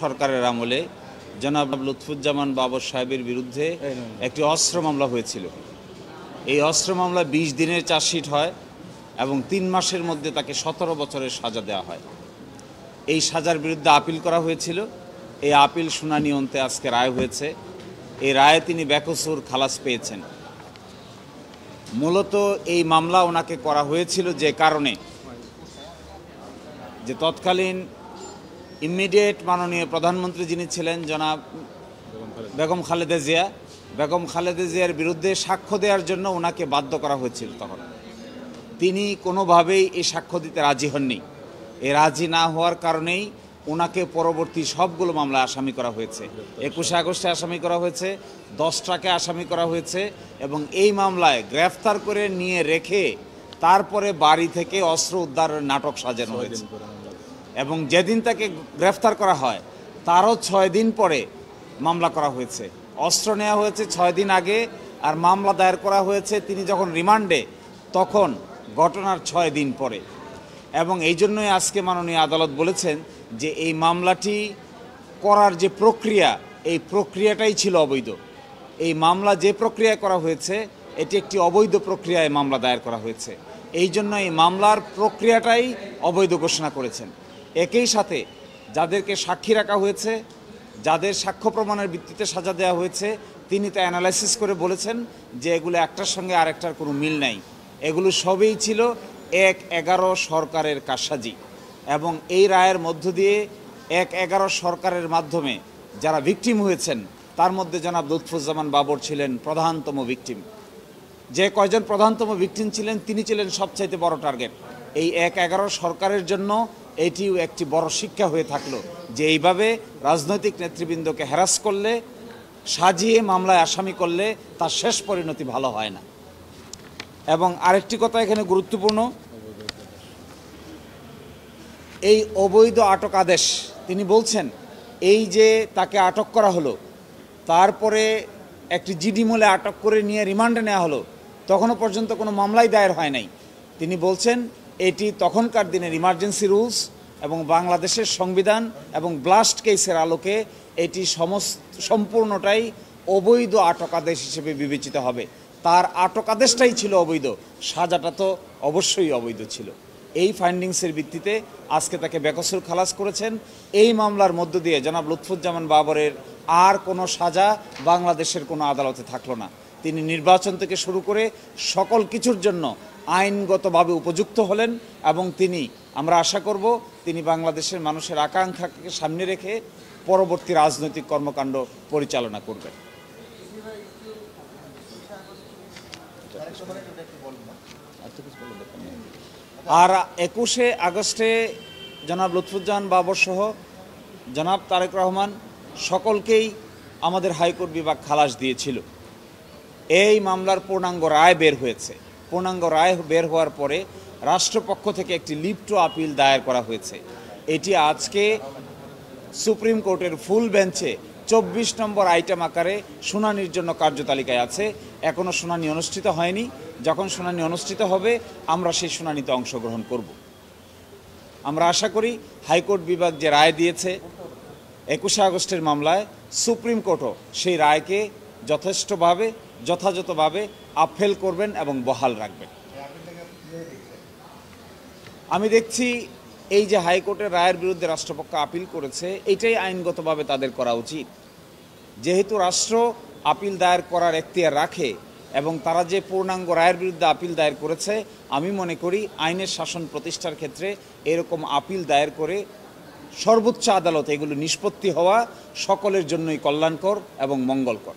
সরকারের আমলে জনাব লুৎফুজ্জামান বাবর সাহেবের বিরুদ্ধে একটি অস্ত্র মামলা হয়েছিল। এই অস্ত্র মামলা 20 দিনের চার্জশিট হয় এবং 3 মাসের মধ্যে তাকে 17 বছরের সাজা দেওয়া হয়। এই সাজার বিরুদ্ধে আপিল করা হয়েছিল। এই আপিল শুনানি অন্তে আজকে রায় হয়েছে। এই রায়ে তিনি বেকসুর খালাস পেয়েছেন। মূলত এই মামলা ওনাকে করা হয়েছিল যে কারণে, যে তৎকালীন ইমিডিয়েট মাননীয় প্রধানমন্ত্রী যিনি ছিলেন জনাব বেগম খালেদা জিয়ার বিরুদ্ধে সাক্ষ্য দেওয়ার জন্য ওনাকে বাধ্য করা হয়েছিল। তখন তিনি কোনোভাবেই এই সাক্ষ্য দিতে রাজি হননি। এই রাজি না হওয়ার কারণেই ওনাকে পরবর্তী সবগুলো মামলায় আসামি করা হয়েছে। 21 আগস্টে আসামি করা হয়েছে, 10টাকে আসামি করা হয়েছে এবং এই মামলায় গ্রেফতার করে নিয়ে রেখে তারপরে বাড়ি থেকে অস্ত্র উদ্ধারের নাটক সাজানো হয়েছে। এবং যেদিন তাকে গ্রেফতার করা হয় তারও 6 দিন পরে মামলা করা হয়েছে। অস্ত্র নেওয়া হয়েছে 6 দিন আগে, আর মামলা দায়ের করা হয়েছে তিনি যখন রিমান্ডে তখন ঘটনার 6 দিন পরে। এবং এই জন্যই আজকে মাননীয় আদালত বলেছেন যে এই মামলাটি করার যে প্রক্রিয়া, এই প্রক্রিয়াটাই ছিল অবৈধ। এই মামলা যে প্রক্রিয়া করা হয়েছে এটি একটি অবৈধ প্রক্রিয়ায় মামলা দায়ের করা হয়েছে। এই জন্য এই মামলার প্রক্রিয়াটাই অবৈধ ঘোষণা করেছেন। একই সাথে যাদেরকে সাক্ষী রাখা হয়েছে, যাদের সাক্ষ্য প্রমাণের ভিত্তিতে সাজা দেওয়া হয়েছে, তিনি তা অ্যানালাইসিস করে বলেছেন যে এগুলো একটার সঙ্গে আরেকটার কোনো মিল নাই। এগুলো সবই ছিল 1-11 সরকারের কারসাজি। এবং এই রায়ের মধ্য দিয়ে 1-11 সরকারের মাধ্যমে যারা ভিকটিম হয়েছেন তার মধ্যে জনাব লুৎফুজ্জামান বাবর ছিলেন প্রধানতম ভিকটিম। যে কয়জন প্রধানতম ভিকটিম ছিলেন তিনি ছিলেন সবচাইতে বড় টার্গেট। এই 1-11 সরকারের জন্য এটিও একটি বড় শিক্ষা হয়ে থাকলো যে এইভাবে রাজনৈতিক নেতৃবৃন্দকে হ্যারাস করলে, সাজিয়ে মামলায় আসামি করলে তার শেষ পরিণতি ভালো হয় না। এবং আরেকটি কথা এখানে গুরুত্বপূর্ণ, এই অবৈধ আটক আদেশ তিনি বলছেন এই যে তাকে আটক করা হলো, তারপরে একটি জিডি মোলে আটক করে নিয়ে রিমান্ডে নেওয়া হলো, তখনও পর্যন্ত কোনো মামলাই দায়ের হয় নাই। তিনি বলছেন এটি তখনকার দিনের ইমার্জেন্সি রুলস এবং বাংলাদেশের সংবিধান এবং ব্লাস্ট কেসের আলোকে এটি সম্পূর্ণটাই অবৈধ আটক আদেশ হিসেবে বিবেচিত হবে। তার আটক আদেশটাই ছিল অবৈধ, সাজাটা তো অবশ্যই অবৈধ ছিল। এই ফাইন্ডিংসের ভিত্তিতে আজকে তাকে বেকসুর খালাস করেছেন। এই মামলার মধ্য দিয়ে জনাব লুৎফুজ্জামান বাবরের আর কোনো সাজা বাংলাদেশের কোনো আদালতে থাকলো না। তিনি নির্বাচন থেকে শুরু করে সকল কিছুর জন্য আইনগতভাবে উপযুক্ত হলেন এবং তিনি, আমরা আশা করব তিনি বাংলাদেশের মানুষের আকাঙ্ক্ষাকে সামনে রেখে পরবর্তী রাজনৈতিক কর্মকাণ্ড পরিচালনা করবেন। আর 21 আগস্টে জনাব লুৎফুজ্জামান বাবর সহ জনাব তারেক রহমান সকলকেই আমাদের হাইকোর্ট বিভাগ খালাস দিয়েছিল। এই মামলার পূর্ণাঙ্গ রায় বের হয়েছে। পূর্ণাঙ্গ রায় বের হওয়ার পরে রাষ্ট্রপক্ষ থেকে একটি লিভ টু আপিল দায়ের করা হয়েছে। এটি আজকে সুপ্রিম কোর্টের ফুল বেঞ্চে 24 নম্বর আইটেম আকারে শুনানির জন্য কার্যতালিকায় আছে। এখনও শুনানি অনুষ্ঠিত হয়নি। যখন শুনানি অনুষ্ঠিত হবে আমরা সেই শুনানিতে অংশগ্রহণ করব। আমরা আশা করি হাইকোর্ট বিভাগ যে রায় দিয়েছে 21 আগস্টের মামলায়, সুপ্রিম কোর্টও সেই রায়কে যথাযথভাবে আপহেল করবেন এবং বহাল রাখবেন। আমি দেখছি এই যে হাইকোর্টের রায়ের বিরুদ্ধে রাষ্ট্রপক্ষ আপিল করেছে, এটাই আইনগতভাবে তাদের করা উচিত। যেহেতু রাষ্ট্র আপিল দায়ের করার এখতিয়ার রাখে এবং তারা যে পূর্ণাঙ্গ রায়ের বিরুদ্ধে আপিল দায়ের করেছে, আমি মনে করি আইনের শাসন প্রতিষ্ঠার ক্ষেত্রে এরকম আপিল দায়ের করে সর্বোচ্চ আদালতে এগুলো নিষ্পত্তি হওয়া সকলের জন্যই কল্যাণকর এবং মঙ্গলকর।